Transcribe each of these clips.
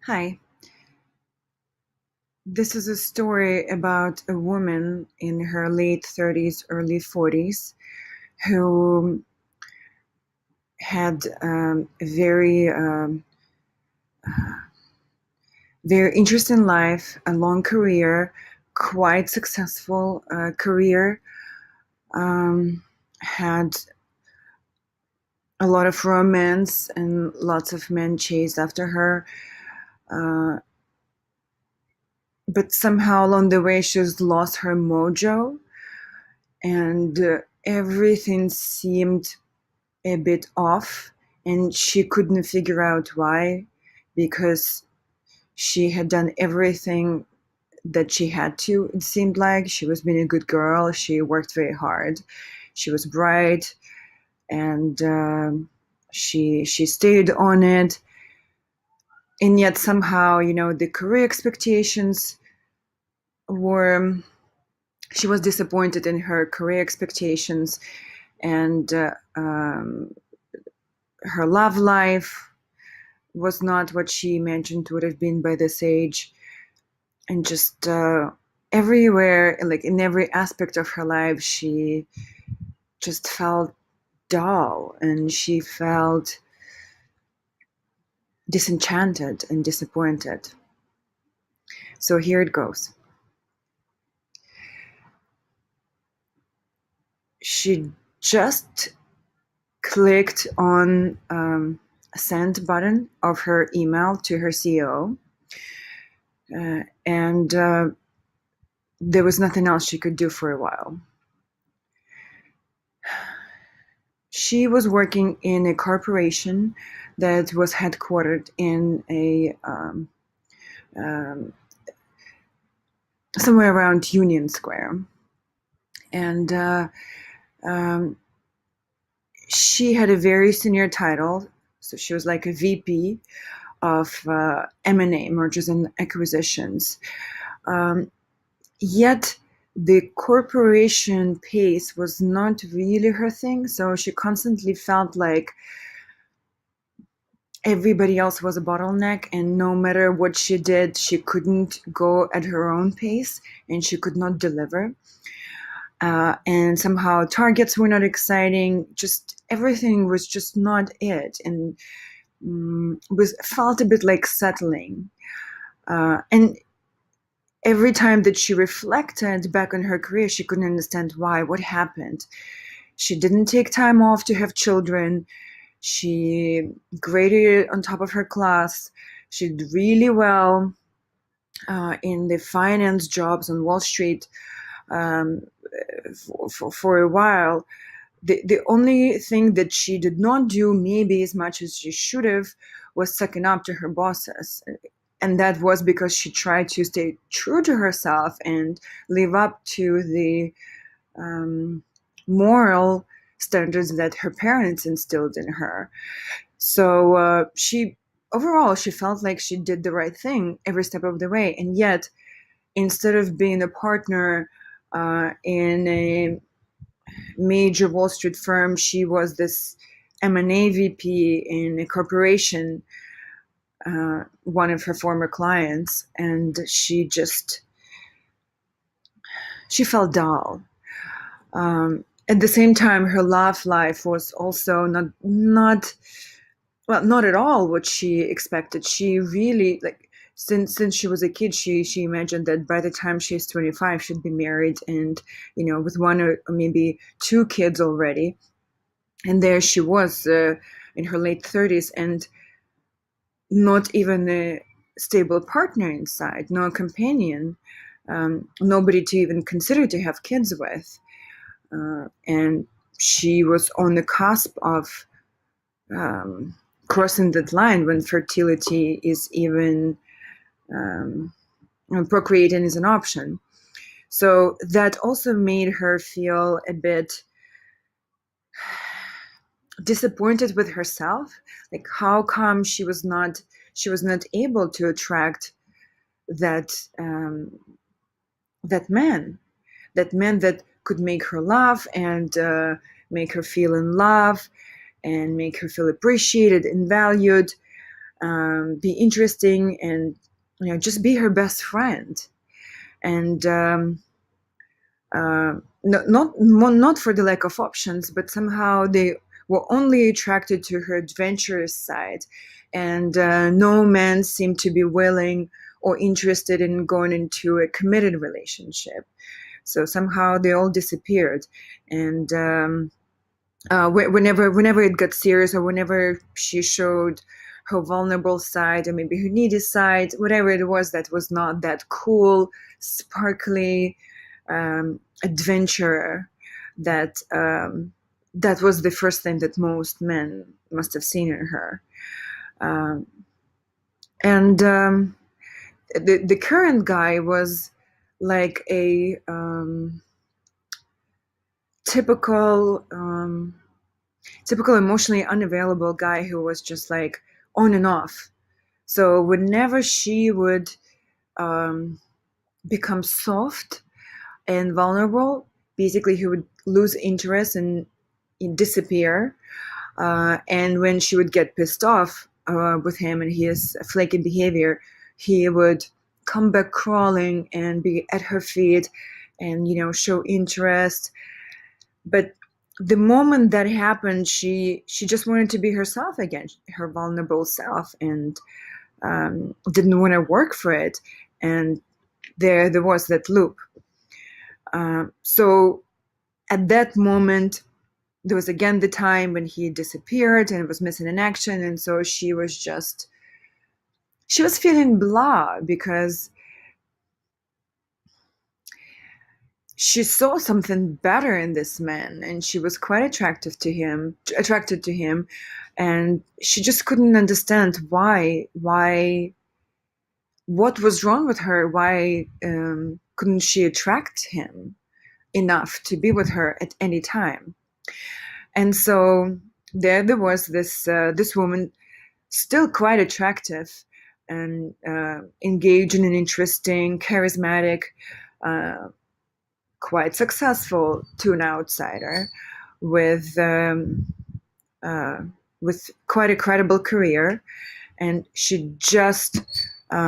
Hi, this is a story about a woman in her late 30s, early 40s who had a very interesting life, a long career, quite successful career, um, had a lot of romance and lots of men chased after her. Uh, but somehow along the way, she's lost her mojo, and everything seemed a bit off, and she couldn't figure out why, because she had done everything that she had to. It seemed like she was being a good girl. She worked very hard. She was bright, and she stayed on it. And yet somehow, the career expectations were. She was disappointed in her career expectations, and her love life was not what she imagined would have been by this age. And just everywhere, like in every aspect of her life, she just felt dull, and she felt disenchanted and disappointed. So here it goes. She just clicked on a send button of her email to her CEO, and there was nothing else she could do for a while. She was working in a corporation that was headquartered in a um, somewhere around Union Square, and um, she had a very senior title. So she was like a VP of M&A, mergers and acquisitions. Um, Yet the corporation pace was not really her thing. So she constantly felt like everybody else was a bottleneck, and no matter what she did, she couldn't go at her own pace, and she could not deliver. And somehow targets were not exciting. Just everything was just not it, and was felt a bit like settling. And every time that she reflected back on her career, she couldn't understand why, what happened. She didn't take time off to have children. She graded on top of her class. She did really well in the finance jobs on Wall Street um, for a while. The only thing that she did not do, maybe as much as she should have, was sucking up to her bosses. And that was because she tried to stay true to herself and live up to the moral standards that her parents instilled in her. So she felt like she did the right thing every step of the way. And yet, instead of being a partner in a major Wall Street firm, she was this M&A VP in a corporation, one of her former clients, and she felt dull. At the same time, her love life was also not at all what she expected. She really, like, since she was a kid, she imagined that by the time she's 25, she'd be married and, with one or maybe two kids already. And there she was in her late 30s, and not even a stable partner inside, no companion, nobody to even consider to have kids with. And she was on the cusp of crossing that line when fertility is even procreating is an option. So that also made her feel a bit disappointed with herself. Like, how come she was not able to attract that that man that could make her laugh and make her feel in love and make her feel appreciated and valued. be interesting, and just be her best friend. And not for the lack of options, but somehow they were only attracted to her adventurous side, and no man seemed to be willing or interested in going into a committed relationship. So somehow they all disappeared, and whenever it got serious, or whenever she showed her vulnerable side, or maybe her needy side, whatever it was that was not that cool, sparkly adventurer, that was the first thing that most men must have seen in her. Um, and the current guy was like a typical typical emotionally unavailable guy who was just like on and off. So whenever she would become soft and vulnerable, basically he would lose interest and disappear. And when she would get pissed off with him and his flaky behavior, he would come back crawling and be at her feet and show interest. But the moment that happened, she just wanted to be herself again, her vulnerable self, and didn't want to work for it. And there was that loop. So at that moment, there was again the time when he disappeared and was missing in action, and so she was feeling blah, because she saw something better in this man, and she was quite attracted to him, and she just couldn't understand why, what was wrong with her, why couldn't she attract him enough to be with her at any time. And so there was this woman, still quite attractive and engaging and interesting, charismatic, quite successful to an outsider, with quite a credible career. And she just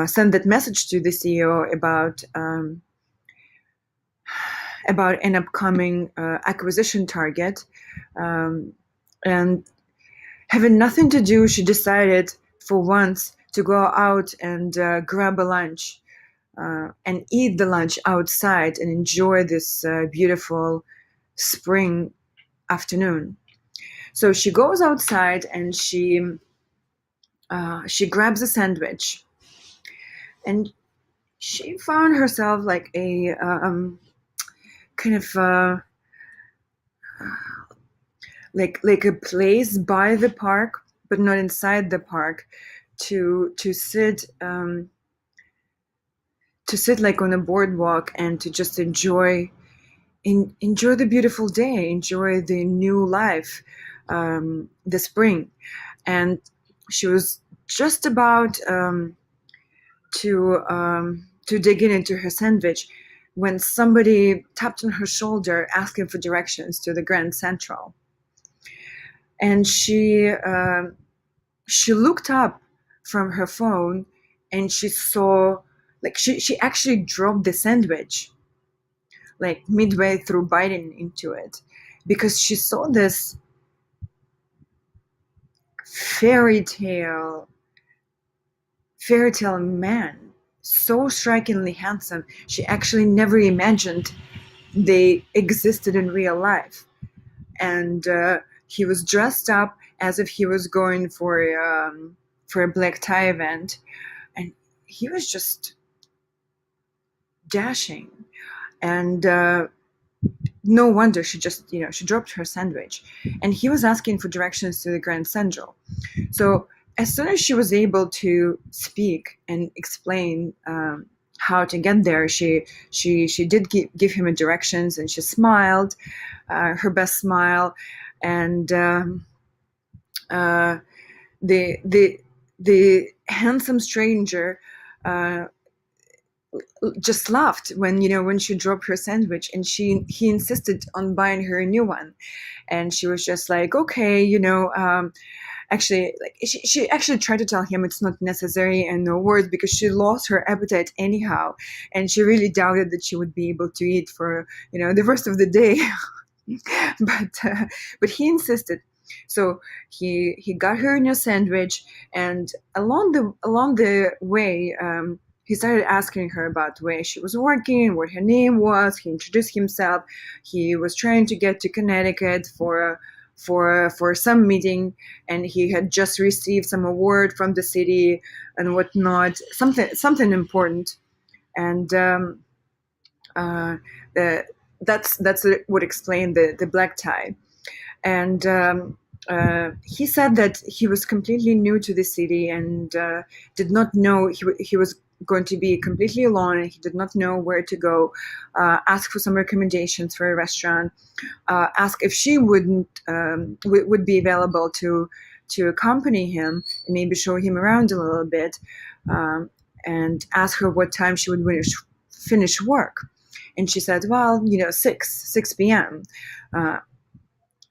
sent that message to the CEO about an upcoming acquisition target, and having nothing to do, she decided for once to go out and grab a lunch and eat the lunch outside and enjoy this beautiful spring afternoon. So she goes outside and she grabs a sandwich, and she found herself like a kind of like a place by the park, but not inside the park, to sit like on a boardwalk and to just enjoy the beautiful day, enjoy the new life, the spring. And she was just about to dig into her sandwich when somebody tapped on her shoulder asking for directions to the Grand Central. And she looked up from her phone, and she saw, like, she actually dropped the sandwich like midway through biting into it, because she saw this fairy tale man, so strikingly handsome. She actually never imagined they existed in real life. And he was dressed up as if he was going for a black tie event, and he was just dashing. And no wonder she just she dropped her sandwich, and he was asking for directions to the Grand Central. So as soon as she was able to speak and explain how to get there, she did give him a directions, and she smiled, her best smile, and the handsome stranger just laughed when she dropped her sandwich, and he insisted on buying her a new one. And she was just like, okay, actually, like she actually tried to tell him it's not necessary and no words, because she lost her appetite anyhow, and she really doubted that she would be able to eat for the rest of the day. but but he insisted. So he got her a new sandwich, and along the way, he started asking her about where she was working, what her name was. He introduced himself. He was trying to get to Connecticut for some meeting, and he had just received some award from the city and whatnot, something important. And uh, the, that's what explained the black tie. And he said that he was completely new to the city, and did not know he was going to be completely alone, and he did not know where to go. Ask for some recommendations for a restaurant. Ask if she would be available to accompany him and maybe show him around a little bit, um, and ask her what time she would finish work. And she said, well, 6 p.m.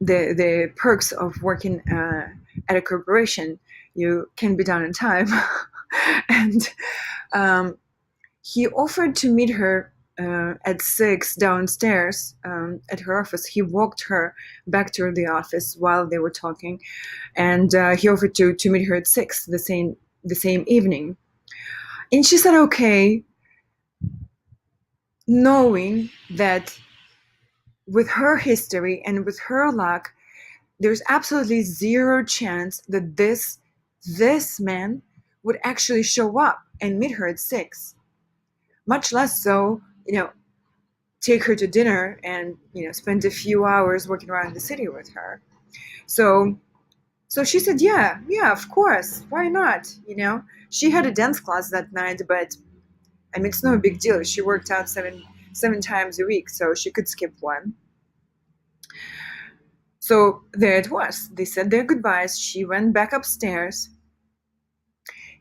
The perks of working at a corporation, you can be done in time. And um, he offered to meet her at 6 downstairs at her office. He walked her back to the office while they were talking, and he offered to meet her at 6 the same evening. And she said okay, knowing that with her history and with her luck, there's absolutely zero chance that this man would actually show up and meet her at 6, much less so, take her to dinner and spend a few hours walking around the city with her. So she said, yeah, of course, why not. She had a dance class that night, but I mean, it's no big deal. She worked out seven times a week, so she could skip one. So there it was. They said their goodbyes. She went back upstairs.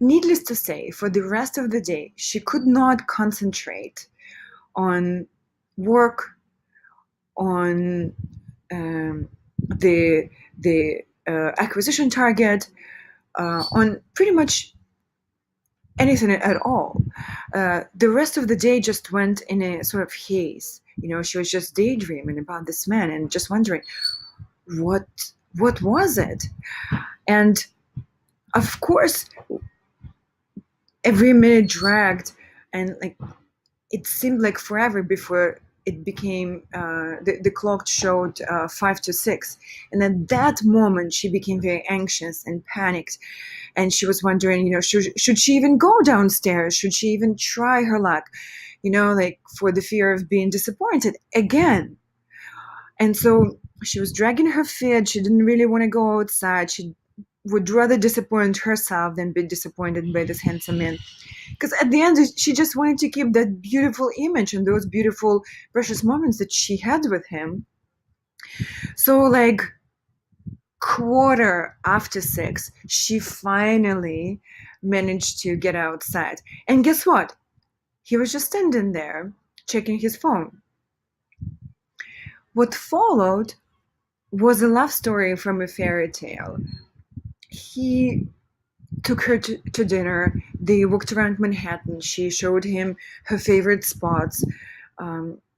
Needless to say, for the rest of the day, she could not concentrate on work, on the acquisition target, on pretty much anything at all. The rest of the day just went in a sort of haze. She was just daydreaming about this man and just wondering what was it. And of course, every minute dragged, and like it seemed like forever before it became the clock showed 5 to 6. And at that moment she became very anxious and panicked, and she was wondering, should she even go downstairs, should she even try her luck, like for the fear of being disappointed again. And so she was dragging her feet. She didn't really want to go outside. She would rather disappoint herself than be disappointed by this handsome man, because at the end she just wanted to keep that beautiful image and those beautiful precious moments that she had with him. So like 6:15, she finally managed to get outside, and guess what, he was just standing there checking his phone. What followed was a love story from a fairy tale. He took her to dinner. They walked around Manhattan. She showed him her favorite spots,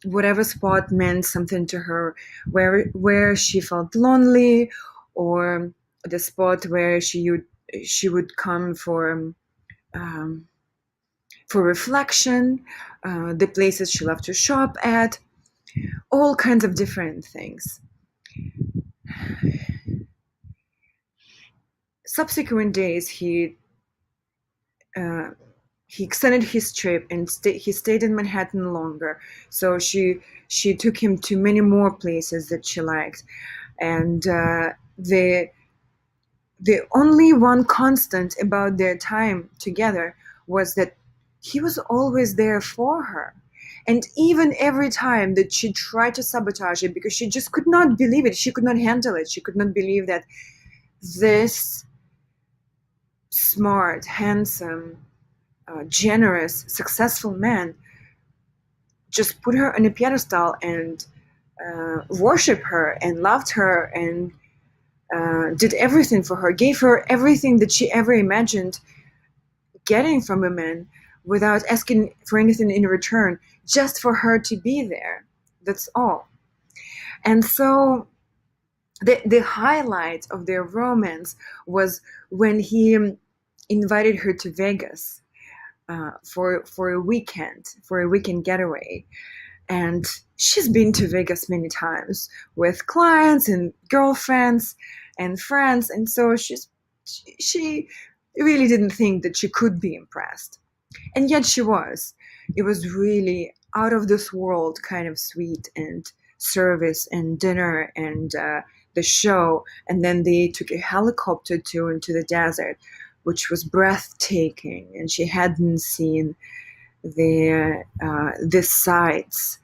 whatever spot meant something to her, where she felt lonely, or the spot where she would come for reflection, the places she loved to shop at, all kinds of different things. Subsequent days, he extended his trip, and he stayed in Manhattan longer. So she took him to many more places that she liked, and the only one constant about their time together was that he was always there for her. And even every time that she tried to sabotage it, because she just could not believe it, she could not handle it, she could not believe that this smart, handsome, generous, successful man just put her on a pedestal and worship her and loved her and did everything for her, gave her everything that she ever imagined getting from a man without asking for anything in return, just for her to be there. That's all. And so the highlight of their romance was when he invited her to Vegas for a weekend getaway. And she's been to Vegas many times with clients and girlfriends and friends, and so she really didn't think that she could be impressed, and yet she was. It was really out of this world kind of sweet, and service and dinner and the show, and then they took a helicopter tour into the desert, which was breathtaking, and she hadn't seen the sights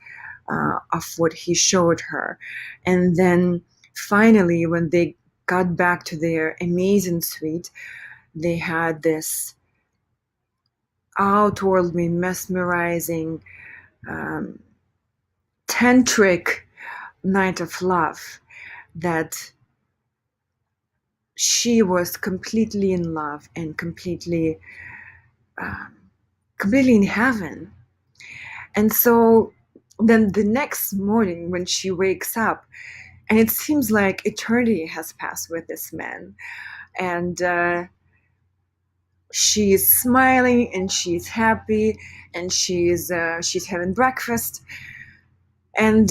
of what he showed her. And then finally, when they got back to their amazing suite, they had this outwardly mesmerizing, um, tantric night of love that she was completely in love and um, completely in heaven. And so then the next morning when she wakes up, and it seems like eternity has passed with this man, and she's smiling and she's happy, and she's having breakfast, and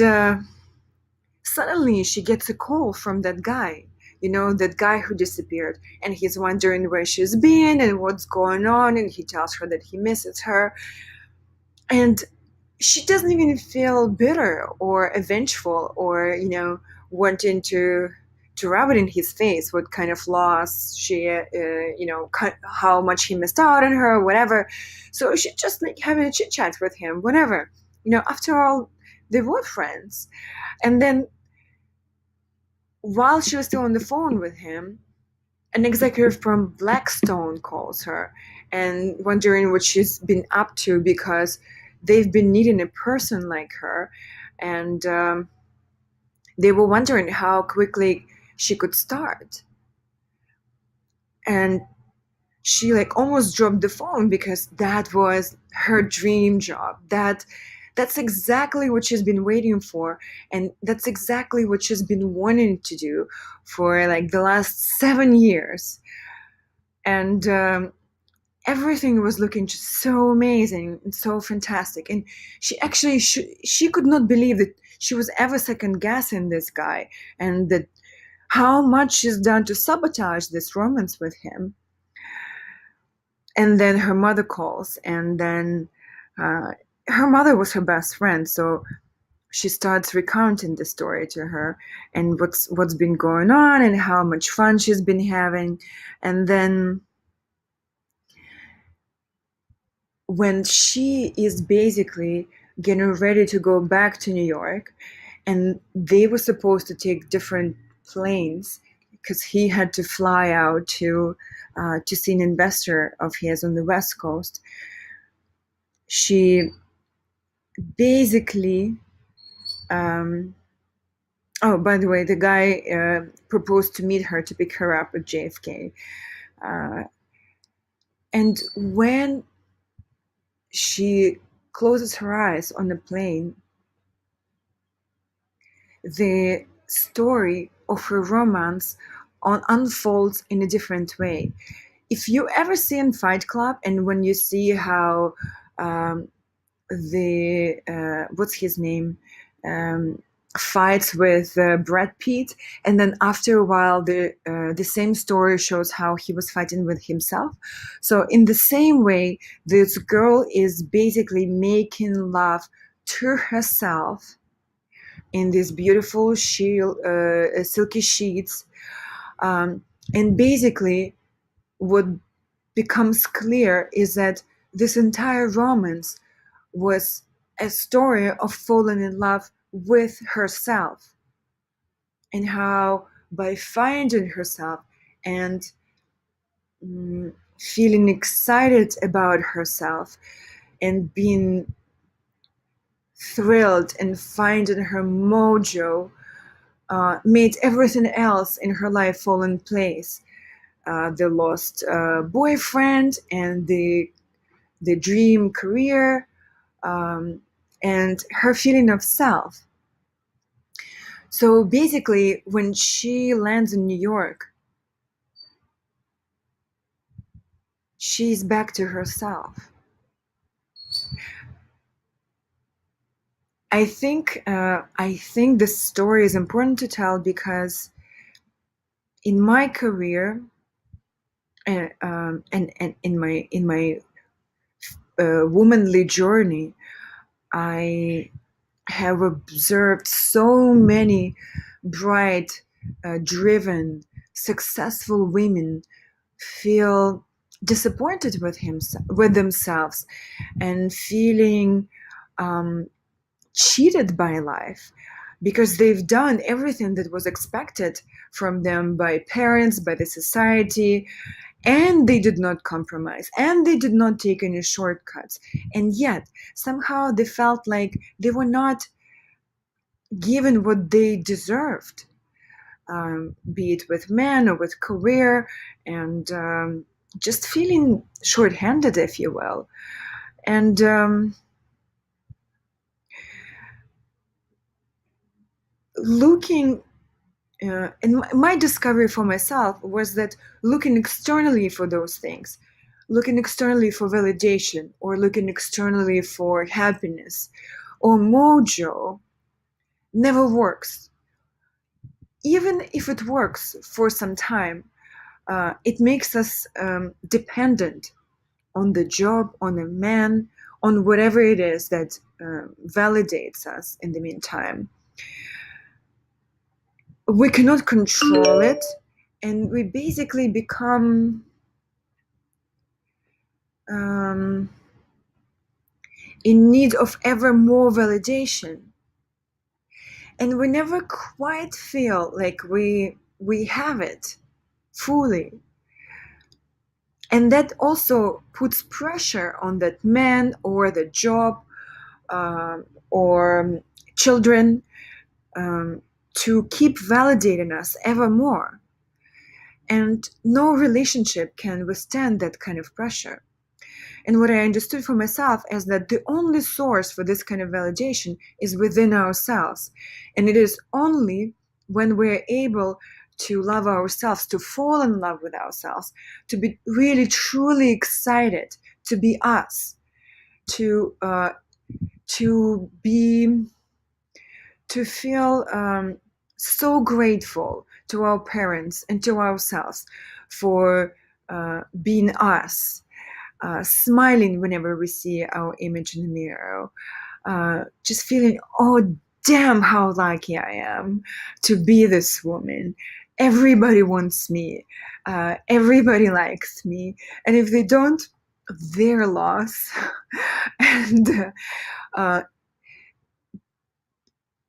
suddenly she gets a call from that guy, that guy who disappeared, and he's wondering where she's been and what's going on, and he tells her that he misses her. And she doesn't even feel bitter or vengeful or wanting to rub it in his face what kind of loss she how much he missed out on her, whatever. So she just like having a chit chat with him, whatever. After all, they were friends. And then while she was still on the phone with him, an executive from Blackstone calls her and wondering what she's been up to, because they've been needing a person like her, and they were wondering how quickly she could start. And she like almost dropped the phone, because that was her dream job. That's exactly what she's been waiting for, and that's exactly what she's been wanting to do for like the last 7 years. And everything was looking just so amazing and so fantastic, and she actually she could not believe that she was ever second guessing this guy, and that how much she's done to sabotage this romance with him. And then her mother calls, and then her mother was her best friend, so she starts recounting the story to her, and what's been going on and how much fun she's been having. And then when she is basically getting ready to go back to New York, and they were supposed to take different planes, because he had to fly out to see an investor of his on the West Coast. She basically, oh, by the way, the guy proposed to meet her to pick her up at JFK. And when she closes her eyes on the plane, the story of her romance unfolds in a different way. If you ever seen Fight Club, and when you see how the what's his name fights with Brad Pitt, and then after a while the same story shows how he was fighting with himself. So in the same way, this girl is basically making love to herself in these beautiful silky sheets, and basically what becomes clear is that this entire romance was a story of falling in love with herself, and how by finding herself and feeling excited about herself and being thrilled and finding her mojo, made everything else in her life fall in place. The lost boyfriend and the dream career, and her feeling of self. So basically, when she lands in New York, she's back to herself. I think this story is important to tell because in my career and in my womanly journey, I have observed so many bright, driven, successful women feel disappointed with themselves and feeling um, cheated by life because they've done everything that was expected from them by parents, by the society, and they did not compromise and they did not take any shortcuts. And yet, somehow they felt like they were not given what they deserved, be it with men or with career, and just feeling shorthanded, if you will. And looking and my discovery for myself was that looking externally for those things, looking externally for validation or looking externally for happiness or mojo never works. Even if it works for some time, it makes us dependent on the job, on a man, on whatever it is that validates us in the meantime. We cannot control it, and we basically become um, in need of ever more validation, and we never quite feel like we have it fully. And that also puts pressure on that man or the job, or children, to keep validating us ever more. And no relationship can withstand that kind of pressure. And what I understood for myself is that the only source for this kind of validation is within ourselves. And it is only when we're able to love ourselves, to fall in love with ourselves, to be really truly excited to be us, to be to feel so grateful to our parents and to ourselves for being us, smiling whenever we see our image in the mirror, just feeling, oh, damn, how lucky I am to be this woman. Everybody wants me. Everybody likes me. And if they don't, their loss. And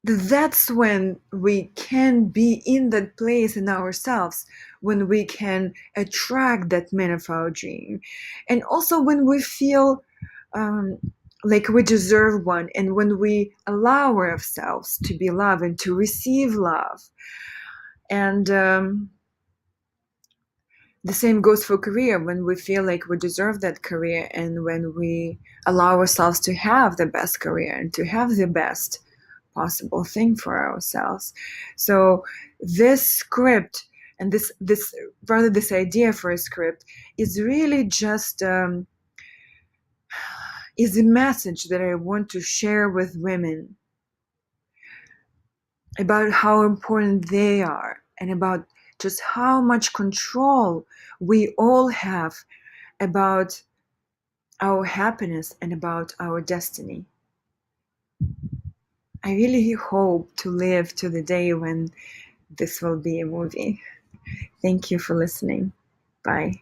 that's when we can be in that place in ourselves, when we can attract that man of our dream, and also when we feel um, like we deserve one, and when we allow ourselves to be loved and to receive love. And the same goes for career, when we feel like we deserve that career and when we allow ourselves to have the best career and to have the best possible thing for ourselves. So this script and this idea for a script is really just is a message that I want to share with women about how important they are and about just how much control we all have about our happiness and about our destiny. I really hope to live to the day when this will be a movie. Thank you for listening. Bye.